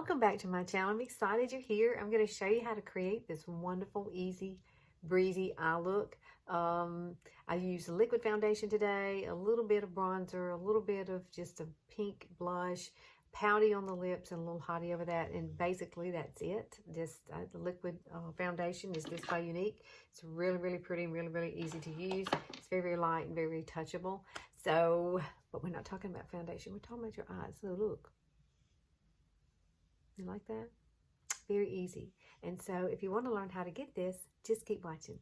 welcome back to my channel. I'm excited you're here. I'm going to show you how to create this wonderful, easy, breezy eye look. I used a liquid foundation today, a little bit of bronzer, a little bit of just a pink blush, pouty on the lips, and a little hottie over that, and basically that's it. Just the liquid foundation is this by Younique. It's really, really pretty and really, really easy to use. It's very, very light and very, very touchable. So, but we're not talking about foundation. We're talking about your eyes. So look. You like that? Very easy. And so if you want to learn how to get this, just keep watching.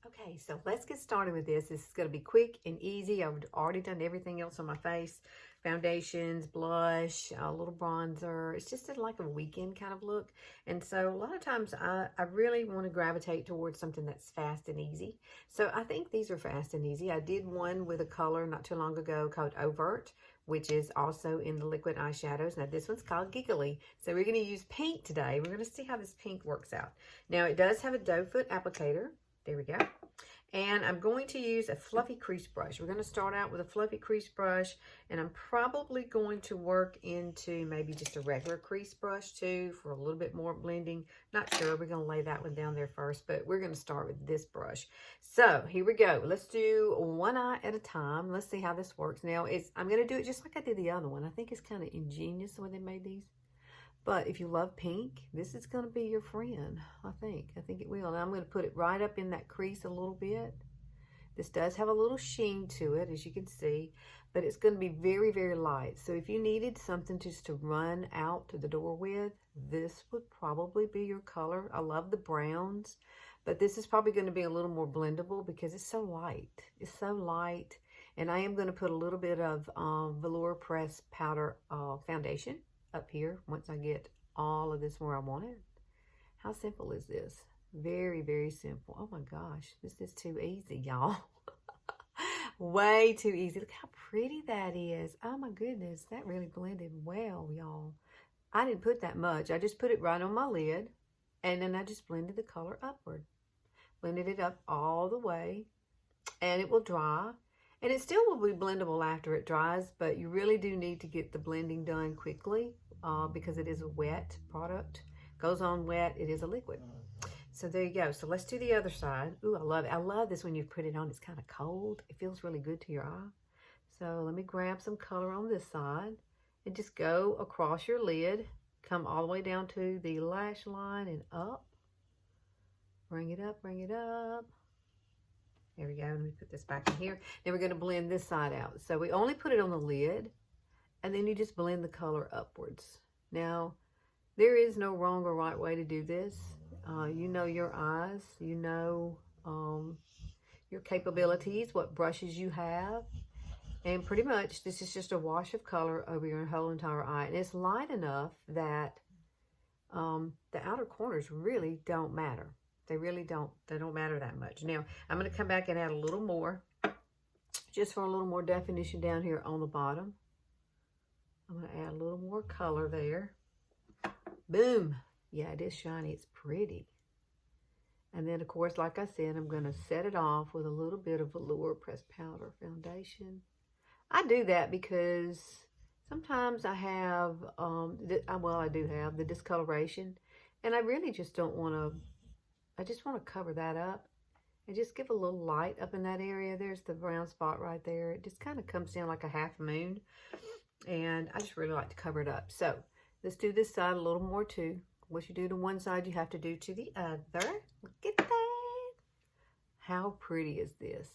Okay, so let's get started with this. This is going to be quick and easy. I've already done everything else on my face. Foundations, blush, a little bronzer. It's just like a weekend kind of look. And so a lot of times I really want to gravitate towards something that's fast and easy. So I think these are fast and easy. I did one with a color not too long ago called Overt, which is also in the liquid eyeshadows. Now this one's called Giggly. So we're going to use pink today. We're going to see how this pink works out. Now it does have a doe foot applicator. There we go. And I'm going to use a fluffy crease brush. We're going to start out with a fluffy crease brush, and I'm probably going to work into maybe just a regular crease brush too for a little bit more blending. Not sure. We're going to lay that one down there first, but we're going to start with this brush. So here we go. Let's do one eye at a time. Let's see how this works. Now I'm going to do it just like I did the other one. I think it's kind of ingenious the way they made these. But if you love pink, this is going to be your friend, I think. I think it will. And I'm going to put it right up in that crease a little bit. This does have a little sheen to it, as you can see, but it's going to be very, very light. So if you needed something just to run out to the door with, this would probably be your color. I love the browns, but this is probably going to be a little more blendable because it's so light. It's so light. And I am going to put a little bit of Velour Press Powder Foundation up here once I get all of this where I want it. How simple is this? Very, very simple. Oh my gosh, this is too easy, y'all. Way too easy. Look how pretty that is. Oh my goodness, that really blended well, y'all. I didn't put that much. I just put it right on my lid, and then I just blended the color upward. Blended it up all the way, and it will dry. And it still will be blendable after it dries, but you really do need to get the blending done quickly because it is a wet product. Goes on wet, it is a liquid. So there you go. So let's do the other side. Ooh, I love it. I love this when you put it on. It's kind of cold. It feels really good to your eye. So let me grab some color on this side and just go across your lid. Come all the way down to the lash line and up. Bring it up, bring it up. There we go. Let me put this back in here. Then we're going to blend this side out. So we only put it on the lid, and then you just blend the color upwards. Now, there is no wrong or right way to do this. You know your eyes. You know your capabilities, what brushes you have. And pretty much, this is just a wash of color over your whole entire eye. And it's light enough that the outer corners really don't matter. They really don't. They don't matter that much. Now, I'm going to come back and add a little more, just for a little more definition down here on the bottom. I'm going to add a little more color there. Boom. Yeah, it is shiny. It's pretty. And then, of course, like I said, I'm going to set it off with a little bit of Velour Pressed Powder Foundation. I do that because sometimes I have, I do have the discoloration, and I really just don't want to. I just want to cover that up and just give a little light up in that area. There's the brown spot right there. It just kind of comes down like a half moon. And I just really like to cover it up. So let's do this side a little more too. What you do to one side, you have to do to the other. Look at that. How pretty is this?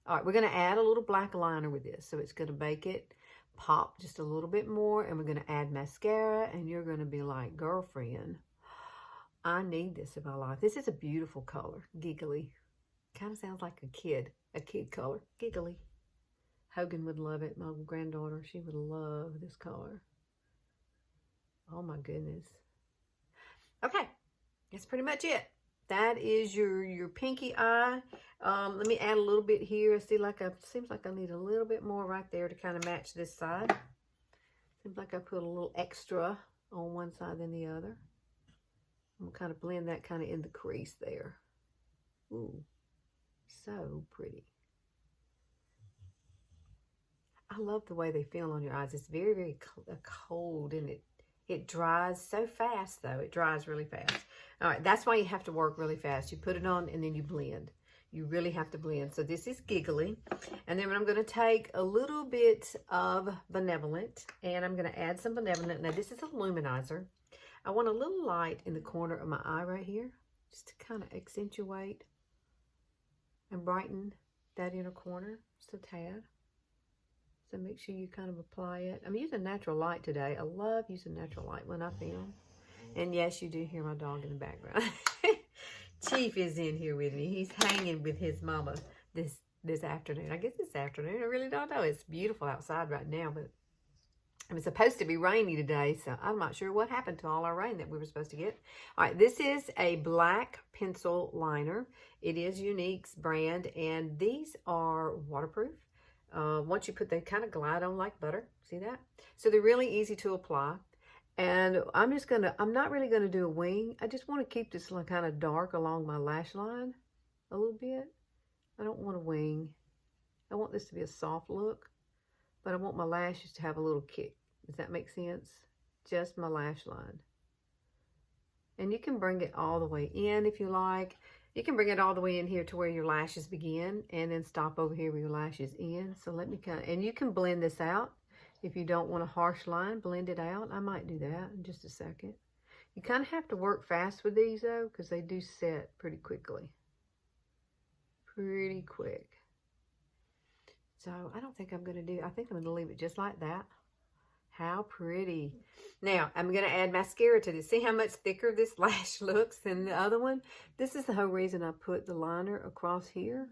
All right, we're going to add a little black liner with this. So it's going to make it pop just a little bit more. And we're going to add mascara. And you're going to be like, girlfriend, I need this in my life. This is a beautiful color, Giggly. Kind of sounds like a kid color, Giggly. Hogan would love it. My granddaughter, she would love this color. Oh my goodness. Okay, that's pretty much it. That is your pinky eye. Let me add a little bit here. I see like seems like I need a little bit more right there to kind of match this side. Seems like I put a little extra on one side than the other. I'm gonna kind of blend that kind of in the crease there. Ooh, so pretty. I love the way they feel on your eyes. It's very, very cold, and It dries so fast, though. It dries really fast. All right, that's why you have to work really fast. You put it on and then you blend. You really have to blend. So this is Giggly. And then I'm going to take a little bit of Benevolent, and I'm going to add some Benevolent. Now, this is a luminizer. I want a little light in the corner of my eye right here, just to kind of accentuate and brighten that inner corner just a tad. So make sure you kind of apply it. I'm using natural light today. I love using natural light when I film. And yes, you do hear my dog in the background. Chief is in here with me. He's hanging with his mama this afternoon. I guess this afternoon. I really don't know. It's beautiful outside right now, but it was supposed to be rainy today, so I'm not sure what happened to all our rain that we were supposed to get. All right, this is a black pencil liner. It is Younique's brand, and these are waterproof. Once you put, they kind of glide on like butter. See that? So they're really easy to apply. And I'm not really gonna do a wing. I just want to keep this kind of dark along my lash line a little bit. I don't want a wing. I want this to be a soft look, but I want my lashes to have a little kick. Does that make sense? Just my lash line. And you can bring it all the way in if you like. You can bring it all the way in here to where your lashes begin and then stop over here where your lashes end. So let me and you can blend this out. If you don't want a harsh line, blend it out. I might do that in just a second. You kind of have to work fast with these though, because they do set pretty quickly. Pretty quick. So I don't think I'm going to do, I think I'm going to leave it just like that. How pretty. Now, I'm going to add mascara to this. See how much thicker this lash looks than the other one? This is the whole reason I put the liner across here.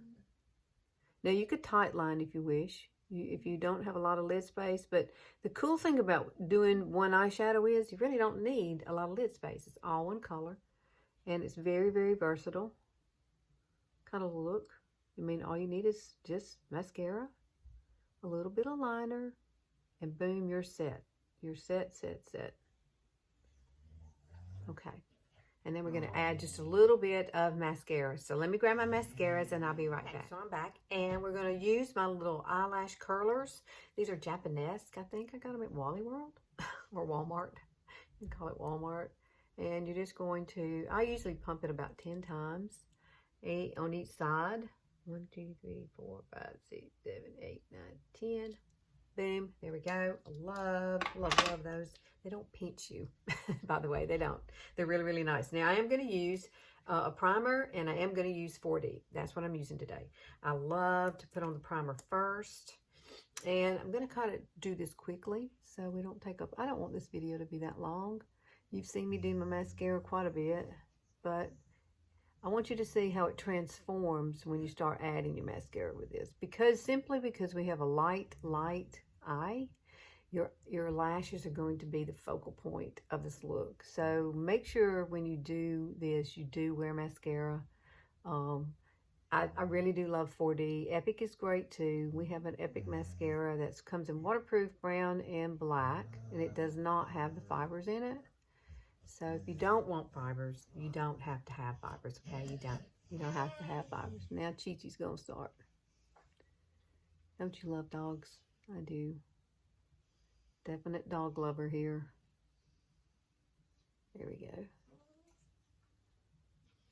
Now, you could tight line if you wish. If you don't have a lot of lid space. But the cool thing about doing one eyeshadow is you really don't need a lot of lid space. It's all one color. And it's very, very versatile kind of look. I mean, all you need is just mascara, a little bit of liner, and boom, you're set. You're set. Okay. And then we're going to add just a little bit of mascara. So let me grab my mascaras and I'll be right back. So I'm back and we're going to use my little eyelash curlers. These are Japanese. I think I got them at Wally World or Walmart. You can call it Walmart. And you're just going to, I usually pump it about 10 times, 8 on each side. 1, 2, 3, 4, 5, 6, 7, 8, 9, 10. Boom, there we go. Love those. They don't pinch you, by the way, they don't. They're really, really nice. Now, I am going to use a primer, and I am going to use 4D. That's what I'm using today. I love to put on the primer first, and I'm going to kind of do this quickly, so we don't take up, I don't want this video to be that long. You've seen me do my mascara quite a bit, but I want you to see how it transforms when you start adding your mascara with this. Simply because we have a light eye, your lashes are going to be the focal point of this look. So make sure when you do this, you do wear mascara. I really do love 4D. Epic is great too. We have an Epic mascara that comes in waterproof, brown, and black, and it does not have the fibers in it. So if you don't want fibers, you don't have to have fibers, okay? You don't have to have fibers. Now Chi-Chi's gonna start. Don't you love dogs? I do. Definite dog lover here. There we go.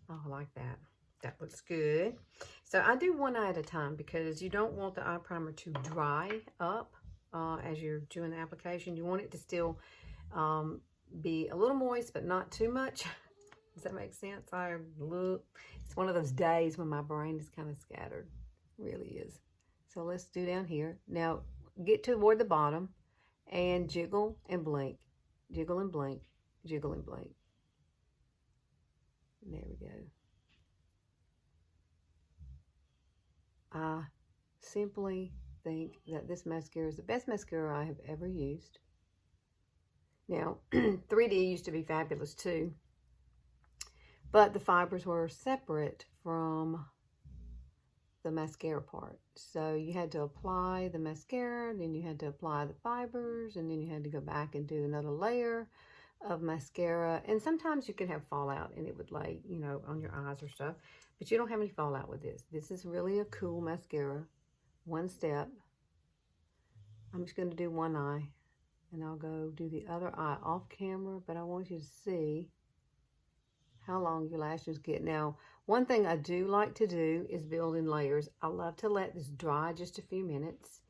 Oh, I like that. That looks good. So I do one eye at a time because you don't want the eye primer to dry up as you're doing the application. You want it to still be a little moist, but not too much. Does that make sense? It's one of those days when my brain is kind of scattered. It really is. So let's do down here. Now, get toward the bottom and jiggle and blink. Jiggle and blink. Jiggle and blink. And there we go. I simply think that this mascara is the best mascara I have ever used. Now, 3D used to be fabulous too, but the fibers were separate from the mascara part. So you had to apply the mascara, then you had to apply the fibers, and then you had to go back and do another layer of mascara. And sometimes you can have fallout and it would lay, you know, on your eyes or stuff, but you don't have any fallout with this. This is really a cool mascara. One step. I'm just going to do one eye. And I'll go do the other eye off camera, but I want you to see how long your lashes get. Now, one thing I do like to do is build in layers. I love to let this dry just a few minutes,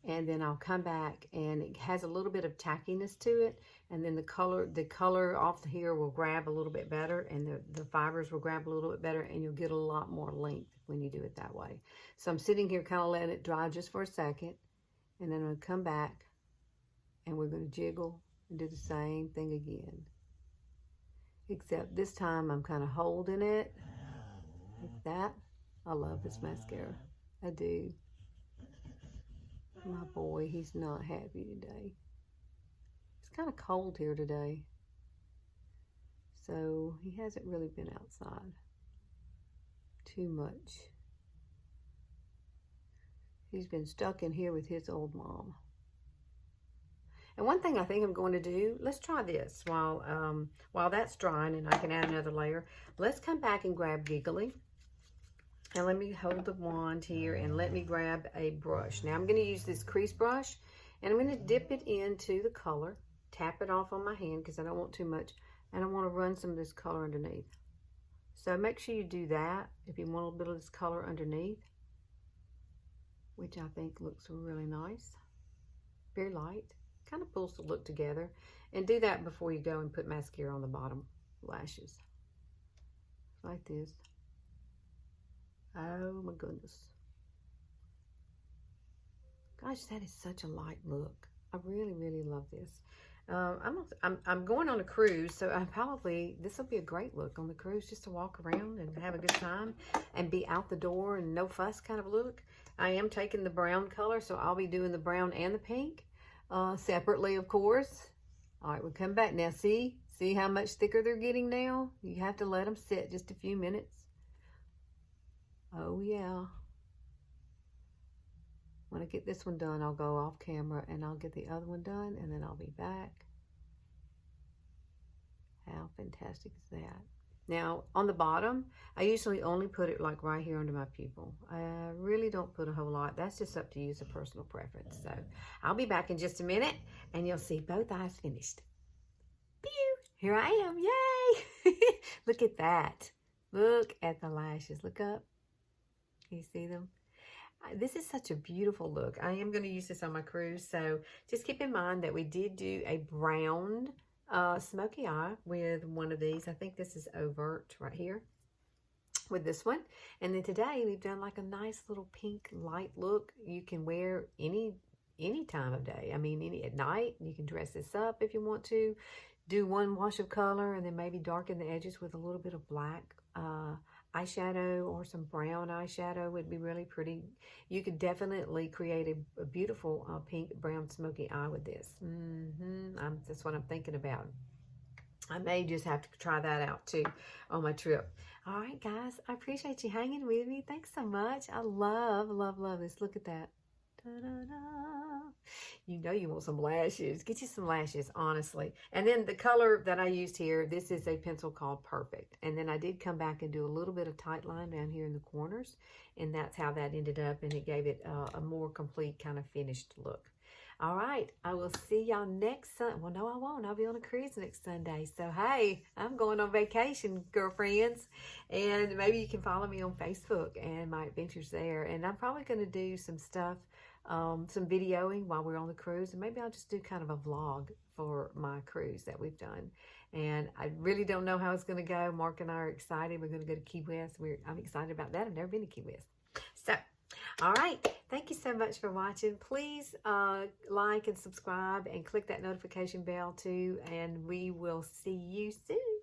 and then I'll come back, and it has a little bit of tackiness to it, and then the color off here will grab a little bit better, and the fibers will grab a little bit better, and you'll get a lot more length when you do it that way. So I'm sitting here kind of letting it dry just for a second, and then I'm going to come back, and we're going to jiggle and do the same thing again. Except this time I'm kind of holding it like that. I love this mascara. I do. My boy, he's not happy today. It's kind of cold here today. So he hasn't really been outside too much. He's been stuck in here with his old mom. And one thing I think I'm going to do, let's try this while that's drying and I can add another layer. Let's come back and grab Giggly. And let me hold the wand here and let me grab a brush. Now I'm going to use this crease brush and I'm going to dip it into the color, tap it off on my hand because I don't want too much, and I want to run some of this color underneath. So make sure you do that if you want a little bit of this color underneath, which I think looks really nice. Very light. Kind of pulls the look together. And do that before you go and put mascara on the bottom lashes. Like this. Oh my goodness. Gosh, that is such a light look. I really, really love this. I'm going on a cruise, so this will be a great look on the cruise, just to walk around and have a good time and be out the door and no fuss kind of look. I am taking the brown color, so I'll be doing the brown and the pink separately, of course. All right, we'll come back now. See how much thicker they're getting now? You have to let them sit just a few minutes. Oh yeah. When I get this one done, I'll go off camera and I'll get the other one done, and then I'll be back. How fantastic is that? Now, on the bottom, I usually only put it like right here under my pupil. I really don't put a whole lot. That's just up to you. It's a personal preference. So I'll be back in just a minute, and you'll see both eyes finished. Pew! Here I am. Yay! Look at that. Look at the lashes. Look up. Can you see them? This is such a beautiful look. I am going to use this on my cruise, so just keep in mind that we did do a brown smoky eye with one of these. I think this is overt right here with this one. And then today we've done like a nice little pink light look. You can wear any time of day. I mean, at night. You can dress this up if you want to. Do one wash of color and then maybe darken the edges with a little bit of black eyeshadow, or some brown eyeshadow would be really pretty. You could definitely create a beautiful pink brown smoky eye with this. That's what I'm thinking about. I may just have to try that out too on my trip. All right, guys, I appreciate you hanging with me. Thanks so much. I love, love, love this. Look at that. Ta-da-da. You know you want some lashes. Get you some lashes, honestly. And then the color that I used here, this is a pencil called Perfect. And then I did come back and do a little bit of tight line down here in the corners. And that's how that ended up. And it gave it a more complete kind of finished look. All right. I will see y'all next Sunday. Well, no, I won't. I'll be on a cruise next Sunday. So, hey, I'm going on vacation, girlfriends. And maybe you can follow me on Facebook and my adventures there. And I'm probably going to do some stuff, some videoing while we're on the cruise, and maybe I'll just do kind of a vlog for my cruise that we've done. And I really don't know how it's going to go. Mark and I are excited. We're going to go to Key West. I'm excited about that. I've never been to Key West. So, all right. Thank you so much for watching. Please like and subscribe and click that notification bell too, and we will see you soon.